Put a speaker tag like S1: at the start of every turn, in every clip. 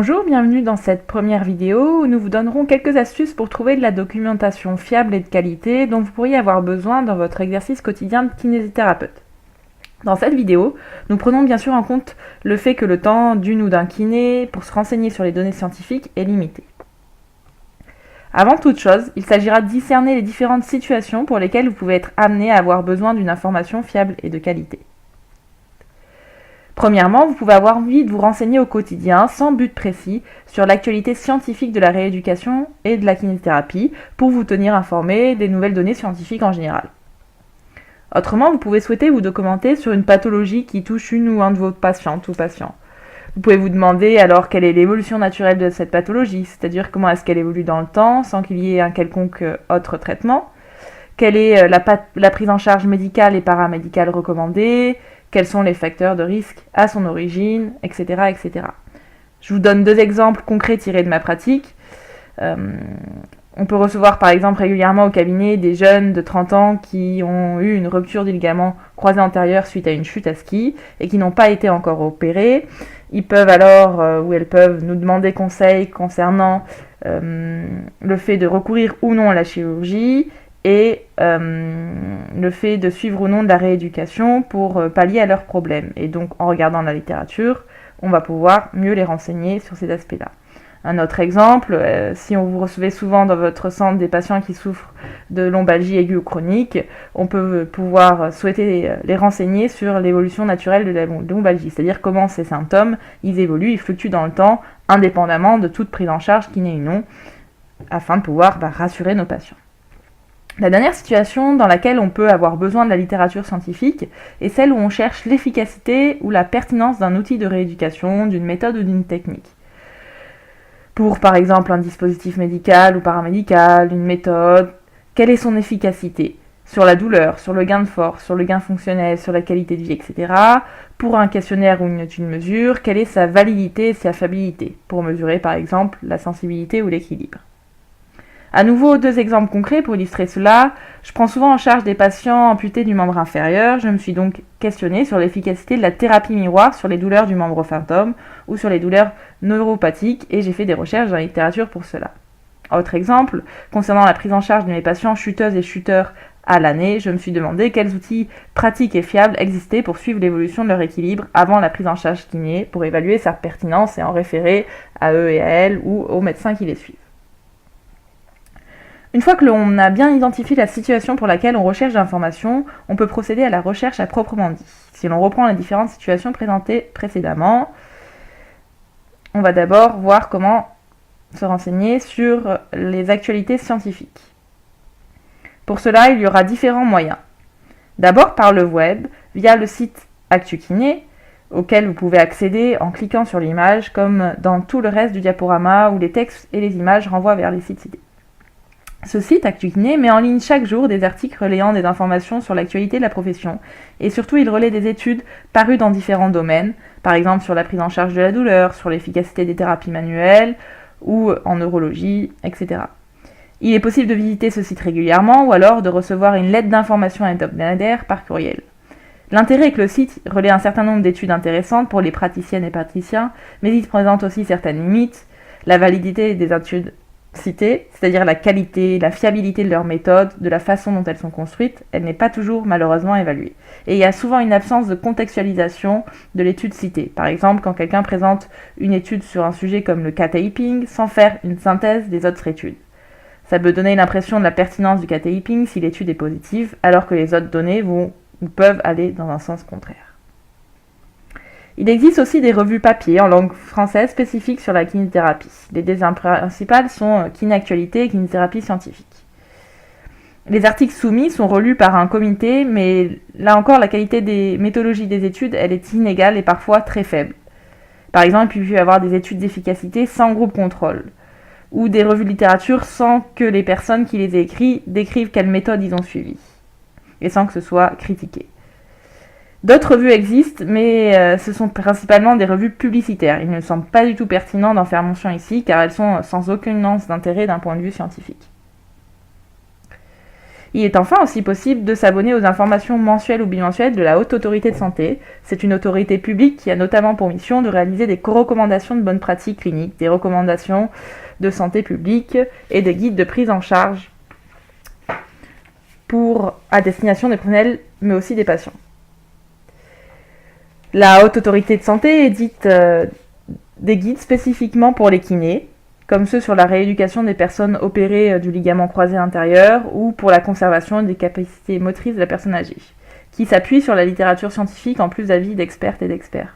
S1: Bonjour, bienvenue dans cette première vidéo où nous vous donnerons quelques astuces pour trouver de la documentation fiable et de qualité dont vous pourriez avoir besoin dans votre exercice quotidien de kinésithérapeute. Dans cette vidéo, nous prenons bien sûr en compte le fait que le temps d'une ou d'un kiné pour se renseigner sur les données scientifiques est limité. Avant toute chose, il s'agira de discerner les différentes situations pour lesquelles vous pouvez être amené à avoir besoin d'une information fiable et de qualité. Premièrement, vous pouvez avoir envie de vous renseigner au quotidien, sans but précis, sur l'actualité scientifique de la rééducation et de la kinésithérapie, pour vous tenir informé des nouvelles données scientifiques en général. Autrement, vous pouvez souhaiter vous documenter sur une pathologie qui touche une ou un de vos patientes ou patients. Vous pouvez vous demander alors quelle est l'évolution naturelle de cette pathologie, c'est-à-dire comment est-ce qu'elle évolue dans le temps, sans qu'il y ait un quelconque autre traitement, quelle est la prise en charge médicale et paramédicale recommandée, quels sont les facteurs de risque à son origine, etc., etc. Je vous donne deux exemples concrets tirés de ma pratique. On peut recevoir par exemple régulièrement au cabinet des jeunes de 30 ans qui ont eu une rupture du ligament croisé antérieur suite à une chute à ski et qui n'ont pas été encore opérés. Ils peuvent alors, ou elles peuvent nous demander conseil concernant le fait de recourir ou non à la chirurgie, et le fait de suivre ou non de la rééducation pour pallier à leurs problèmes. Et donc, en regardant la littérature, on va pouvoir mieux les renseigner sur ces aspects-là. Un autre exemple, si vous recevez souvent dans votre centre des patients qui souffrent de lombalgie aiguë ou chronique, on peut pouvoir souhaiter les renseigner sur l'évolution naturelle de la lombalgie, c'est-à-dire comment ces symptômes, ils évoluent, ils fluctuent dans le temps, indépendamment de toute prise en charge kiné ou non, afin de pouvoir rassurer nos patients. La dernière situation dans laquelle on peut avoir besoin de la littérature scientifique est celle où on cherche l'efficacité ou la pertinence d'un outil de rééducation, d'une méthode ou d'une technique. Pour par exemple un dispositif médical ou paramédical, une méthode, quelle est son efficacité sur la douleur, sur le gain de force, sur le gain fonctionnel, sur la qualité de vie, etc. Pour un questionnaire ou une étude mesure, quelle est sa validité et sa fiabilité, pour mesurer par exemple la sensibilité ou l'équilibre. À nouveau, deux exemples concrets pour illustrer cela. Je prends souvent en charge des patients amputés du membre inférieur. Je me suis donc questionnée sur l'efficacité de la thérapie miroir sur les douleurs du membre fantôme ou sur les douleurs neuropathiques et j'ai fait des recherches dans la littérature pour cela. Autre exemple, concernant la prise en charge de mes patients chuteuses et chuteurs à l'année, je me suis demandé quels outils pratiques et fiables existaient pour suivre l'évolution de leur équilibre avant la prise en charge kiné, pour évaluer sa pertinence et en référer à eux et à elles ou aux médecins qui les suivent. Une fois que l'on a bien identifié la situation pour laquelle on recherche l'information, on peut procéder à la recherche à proprement dit. Si l'on reprend les différentes situations présentées précédemment, on va d'abord voir comment se renseigner sur les actualités scientifiques. Pour cela, il y aura différents moyens. D'abord par le web, via le site ActuKiné, auquel vous pouvez accéder en cliquant sur l'image, comme dans tout le reste du diaporama où les textes et les images renvoient vers les sites cités. Ce site ActuKiné met en ligne chaque jour des articles relayant des informations sur l'actualité de la profession et surtout il relaie des études parues dans différents domaines, par exemple sur la prise en charge de la douleur, sur l'efficacité des thérapies manuelles ou en neurologie, etc. Il est possible de visiter ce site régulièrement ou alors de recevoir une lettre d'information hebdomadaire par courriel. L'intérêt est que le site relaie un certain nombre d'études intéressantes pour les praticiennes et praticiens, mais il présente aussi certaines limites, la validité des études citées, c'est-à-dire la qualité, la fiabilité de leurs méthodes, de la façon dont elles sont construites, elle n'est pas toujours malheureusement évaluée. Et il y a souvent une absence de contextualisation de l'étude citée. Par exemple, quand quelqu'un présente une étude sur un sujet comme le K-taping sans faire une synthèse des autres études. Ça peut donner l'impression de la pertinence du K-taping si l'étude est positive, alors que les autres données vont ou peuvent aller dans un sens contraire. Il existe aussi des revues papier en langue française spécifiques sur la kinésithérapie. Les deux principales sont Kiné-Actualité et Kinésithérapie scientifique. Les articles soumis sont relus par un comité, mais là encore, la qualité des méthodologies des études, elle est inégale et parfois très faible. Par exemple, il peut y avoir des études d'efficacité sans groupe contrôle, ou des revues de littérature sans que les personnes qui les aient écrites décrivent quelle méthode ils ont suivi, et sans que ce soit critiqué. D'autres revues existent, mais ce sont principalement des revues publicitaires. Il ne me semble pas du tout pertinent d'en faire mention ici, car elles sont sans aucune nuance d'intérêt d'un point de vue scientifique. Il est enfin aussi possible de s'abonner aux informations mensuelles ou bimensuelles de la Haute Autorité de Santé. C'est une autorité publique qui a notamment pour mission de réaliser des recommandations de bonnes pratiques cliniques, des recommandations de santé publique et des guides de prise en charge à destination des professionnels mais aussi des patients. La Haute Autorité de Santé édite des guides spécifiquement pour les kinés, comme ceux sur la rééducation des personnes opérées du ligament croisé intérieur ou pour la conservation des capacités motrices de la personne âgée, qui s'appuient sur la littérature scientifique en plus d'avis d'expertes et d'experts.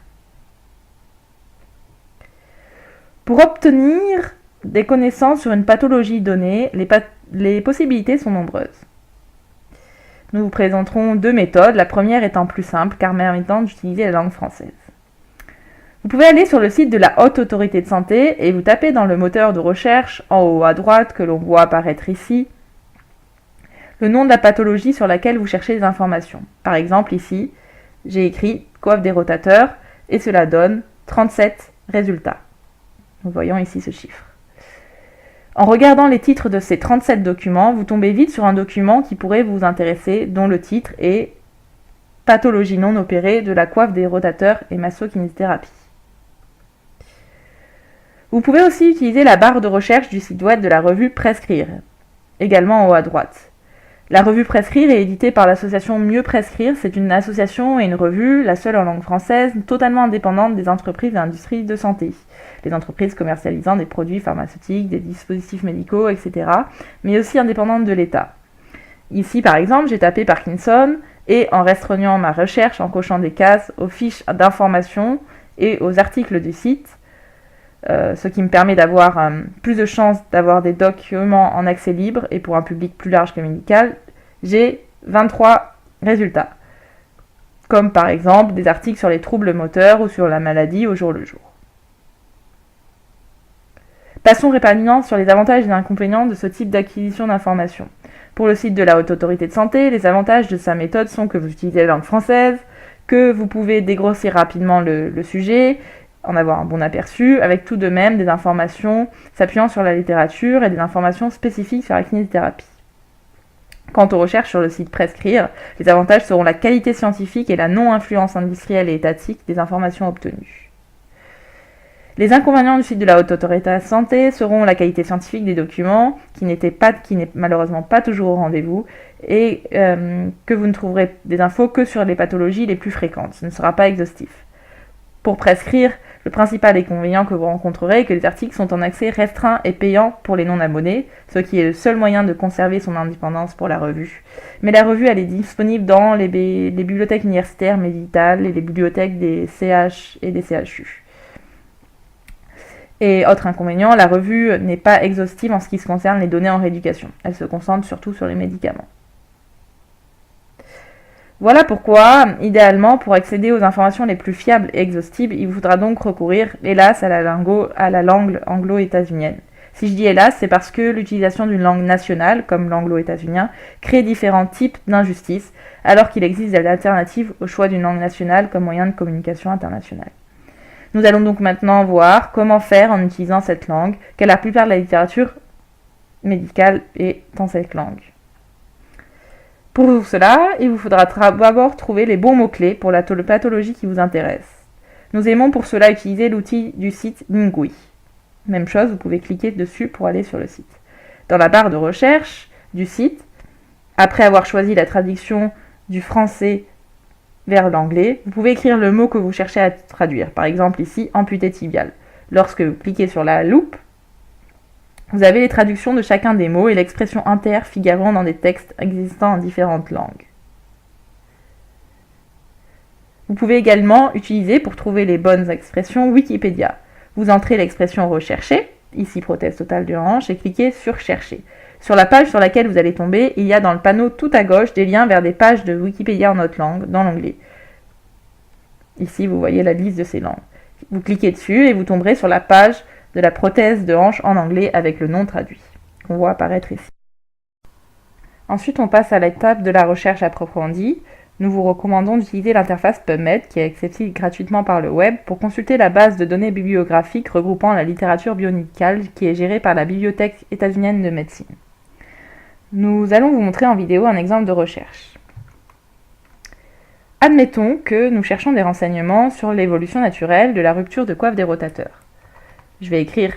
S1: Pour obtenir des connaissances sur une pathologie donnée, les possibilités sont nombreuses. Nous vous présenterons 2 méthodes, la première étant plus simple car permettant d'utiliser la langue française. Vous pouvez aller sur le site de la Haute Autorité de Santé et vous tapez dans le moteur de recherche en haut à droite que l'on voit apparaître ici le nom de la pathologie sur laquelle vous cherchez des informations. Par exemple ici, j'ai écrit coiffe des rotateurs et cela donne 37 résultats. Nous voyons ici ce chiffre. En regardant les titres de ces 37 documents, vous tombez vite sur un document qui pourrait vous intéresser, dont le titre est Pathologie non opérée de la coiffe des rotateurs et massokinésithérapie. Vous pouvez aussi utiliser la barre de recherche du site web de la revue Prescrire, également en haut à droite. La revue Prescrire est éditée par l'association Mieux Prescrire. C'est une association et une revue, la seule en langue française, totalement indépendante des entreprises et industries de santé. Les entreprises commercialisant des produits pharmaceutiques, des dispositifs médicaux, etc., mais aussi indépendante de l'État. Ici, par exemple, j'ai tapé Parkinson et en restreignant ma recherche, en cochant des cases aux fiches d'information et aux articles du site, ce qui me permet d'avoir plus de chances d'avoir des documents en accès libre et pour un public plus large que médical, j'ai 23 résultats. Comme par exemple des articles sur les troubles moteurs ou sur la maladie au jour le jour. Passons rapidement sur les avantages et les inconvénients de ce type d'acquisition d'informations. Pour le site de la Haute Autorité de Santé, les avantages de sa méthode sont que vous utilisez la langue française, que vous pouvez dégrossir rapidement le sujet, en avoir un bon aperçu, avec tout de même des informations s'appuyant sur la littérature et des informations spécifiques sur la kinésithérapie. Quant aux recherches sur le site Prescrire, les avantages seront la qualité scientifique et la non-influence industrielle et étatique des informations obtenues. Les inconvénients du site de la Haute Autorité de Santé seront la qualité scientifique des documents, qui n'est malheureusement pas toujours au rendez-vous, et que vous ne trouverez des infos que sur les pathologies les plus fréquentes. Ce ne sera pas exhaustif. Pour Prescrire, le principal inconvénient que vous rencontrerez est que les articles sont en accès restreint et payant pour les non-abonnés, ce qui est le seul moyen de conserver son indépendance pour la revue. Mais la revue, elle est disponible dans les bibliothèques universitaires médicales et les bibliothèques des CH et des CHU. Et autre inconvénient, la revue n'est pas exhaustive en ce qui concerne les données en rééducation. Elle se concentre surtout sur les médicaments. Voilà pourquoi, idéalement, pour accéder aux informations les plus fiables et exhaustives, il vous faudra donc recourir, hélas, à la langue anglo-états-unienne. Si je dis hélas, c'est parce que l'utilisation d'une langue nationale, comme l'anglo-états-unien, crée différents types d'injustices, alors qu'il existe des alternatives au choix d'une langue nationale comme moyen de communication internationale. Nous allons donc maintenant voir comment faire en utilisant cette langue, car la plupart de la littérature médicale est dans cette langue. Pour cela, il vous faudra d'abord trouver les bons mots-clés pour la pathologie qui vous intéresse. Nous aimons pour cela utiliser l'outil du site Lingui. Même chose, vous pouvez cliquer dessus pour aller sur le site. Dans la barre de recherche du site, après avoir choisi la traduction du français vers l'anglais, vous pouvez écrire le mot que vous cherchez à traduire. Par exemple ici, amputé tibial. Lorsque vous cliquez sur la loupe, vous avez les traductions de chacun des mots et l'expression inter figurant dans des textes existants en différentes langues. Vous pouvez également utiliser, pour trouver les bonnes expressions, Wikipédia. Vous entrez l'expression recherchée, ici prothèse totale du hanche, et cliquez sur chercher. Sur la page sur laquelle vous allez tomber, il y a dans le panneau tout à gauche des liens vers des pages de Wikipédia en autre langue, dans l'onglet. Ici, vous voyez la liste de ces langues. Vous cliquez dessus et vous tomberez sur la page de la prothèse de hanche en anglais avec le nom traduit, qu'on voit apparaître ici. Ensuite, on passe à l'étape de la recherche approfondie. Nous vous recommandons d'utiliser l'interface PubMed, qui est accessible gratuitement par le web, pour consulter la base de données bibliographiques regroupant la littérature biomédicale qui est gérée par la Bibliothèque états-unienne de médecine. Nous allons vous montrer en vidéo un exemple de recherche. Admettons que nous cherchons des renseignements sur l'évolution naturelle de la rupture de coiffe des rotateurs. Je vais écrire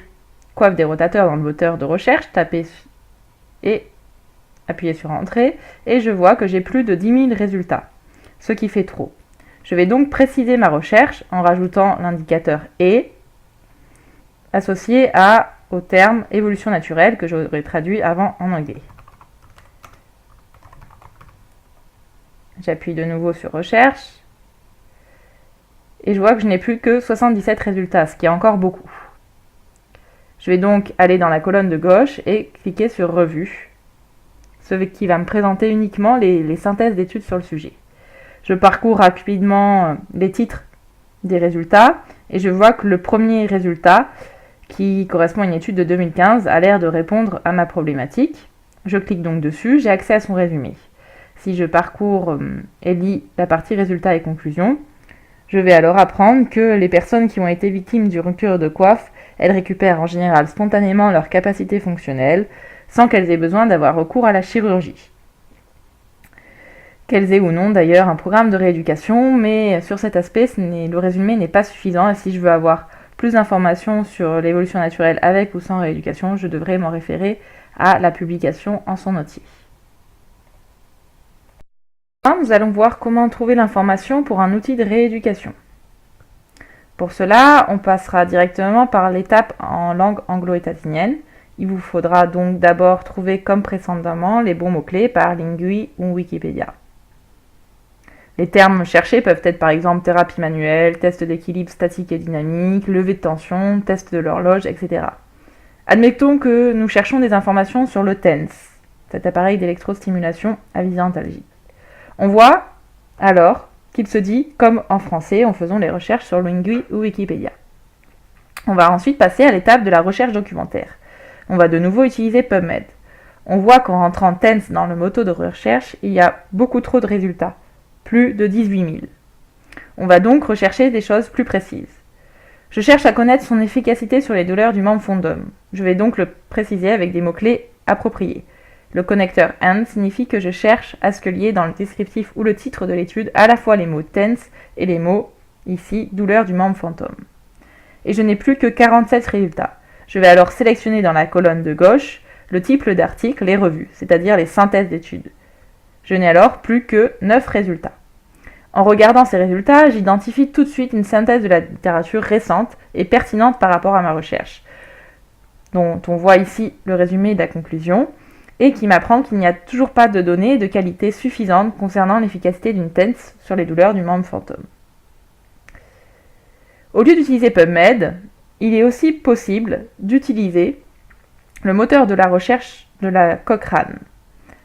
S1: coiffe des rotateurs dans le moteur de recherche, taper et appuyer sur Entrée, et je vois que j'ai plus de 10 000 résultats, ce qui fait trop. Je vais donc préciser ma recherche en rajoutant l'indicateur « et » associé au terme évolution naturelle que j'aurais traduit avant en anglais. J'appuie de nouveau sur Recherche et je vois que je n'ai plus que 77 résultats, ce qui est encore beaucoup. Je vais donc aller dans la colonne de gauche et cliquer sur Revue, ce qui va me présenter uniquement les synthèses d'études sur le sujet. Je parcours rapidement les titres des résultats et je vois que le premier résultat, qui correspond à une étude de 2015, a l'air de répondre à ma problématique. Je clique donc dessus, j'ai accès à son résumé. Si je parcours et lis la partie résultats et conclusions, je vais alors apprendre que les personnes qui ont été victimes d'une rupture de coiffe, elles récupèrent en général spontanément leur capacité fonctionnelle, sans qu'elles aient besoin d'avoir recours à la chirurgie. Qu'elles aient ou non d'ailleurs un programme de rééducation, mais sur cet aspect, le résumé n'est pas suffisant et si je veux avoir plus d'informations sur l'évolution naturelle avec ou sans rééducation, je devrais m'en référer à la publication en son entier. Nous allons voir comment trouver l'information pour un outil de rééducation. Pour cela, on passera directement par l'étape en langue anglo-étatinienne. Il vous faudra donc d'abord trouver comme précédemment les bons mots-clés par Lingui ou Wikipédia. Les termes cherchés peuvent être par exemple thérapie manuelle, test d'équilibre statique et dynamique, levée de tension, test de l'horloge, etc. Admettons que nous cherchons des informations sur le TENS, cet appareil d'électrostimulation à visée antalgique. On voit alors qu'il se dit comme en français en faisant les recherches sur Lingui ou Wikipédia. On va ensuite passer à l'étape de la recherche documentaire. On va de nouveau utiliser PubMed. On voit qu'en rentrant TENS dans le moteur de recherche, il y a beaucoup trop de résultats, plus de 18 000. On va donc rechercher des choses plus précises. Je cherche à connaître son efficacité sur les douleurs du membre fondum. Je vais donc le préciser avec des mots-clés appropriés. Le connecteur AND signifie que je cherche à ce qu'il y ait dans le descriptif ou le titre de l'étude à la fois les mots TENS et les mots, ici, douleur du membre fantôme. Et je n'ai plus que 47 résultats. Je vais alors sélectionner dans la colonne de gauche le type d'article et revues, c'est-à-dire les synthèses d'études. Je n'ai alors plus que 9 résultats. En regardant ces résultats, j'identifie tout de suite une synthèse de la littérature récente et pertinente par rapport à ma recherche, dont on voit ici le résumé de la conclusion, et qui m'apprend qu'il n'y a toujours pas de données de qualité suffisante concernant l'efficacité d'une TENS sur les douleurs du membre fantôme. Au lieu d'utiliser PubMed, il est aussi possible d'utiliser le moteur de la recherche de la Cochrane.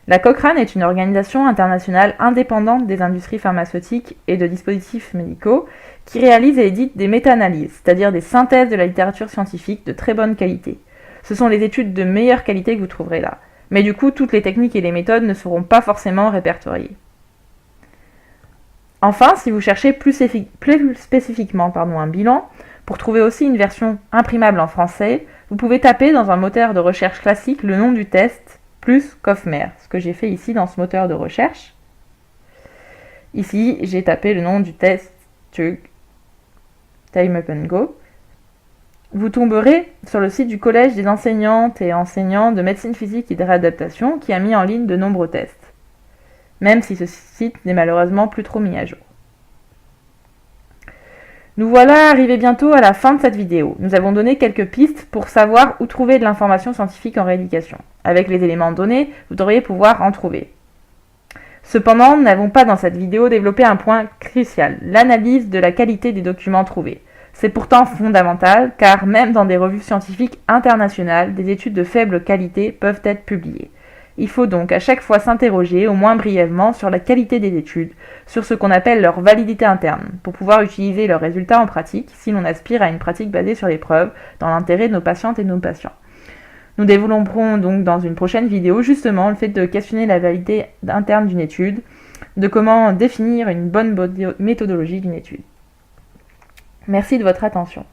S1: La Cochrane est une organisation internationale indépendante des industries pharmaceutiques et de dispositifs médicaux qui réalise et édite des méta-analyses, c'est-à-dire des synthèses de la littérature scientifique de très bonne qualité. Ce sont les études de meilleure qualité que vous trouverez là. Mais du coup, toutes les techniques et les méthodes ne seront pas forcément répertoriées. Enfin, si vous cherchez plus spécifiquement un bilan, pour trouver aussi une version imprimable en français, vous pouvez taper dans un moteur de recherche classique le nom du test plus COFMER, ce que j'ai fait ici dans ce moteur de recherche. Ici, j'ai tapé le nom du test TUG, Time Up and Go. Vous tomberez sur le site du Collège des enseignantes et enseignants de médecine physique et de réadaptation qui a mis en ligne de nombreux tests, même si ce site n'est malheureusement plus trop mis à jour. Nous voilà arrivés bientôt à la fin de cette vidéo. Nous avons donné quelques pistes pour savoir où trouver de l'information scientifique en rééducation. Avec les éléments donnés, vous devriez pouvoir en trouver. Cependant, nous n'avons pas dans cette vidéo développé un point crucial, l'analyse de la qualité des documents trouvés. C'est pourtant fondamental, car même dans des revues scientifiques internationales, des études de faible qualité peuvent être publiées. Il faut donc à chaque fois s'interroger, au moins brièvement, sur la qualité des études, sur ce qu'on appelle leur validité interne, pour pouvoir utiliser leurs résultats en pratique, si l'on aspire à une pratique basée sur les preuves, dans l'intérêt de nos patientes et de nos patients. Nous développerons donc dans une prochaine vidéo justement le fait de questionner la validité interne d'une étude, de comment définir une bonne méthodologie d'une étude. Merci de votre attention.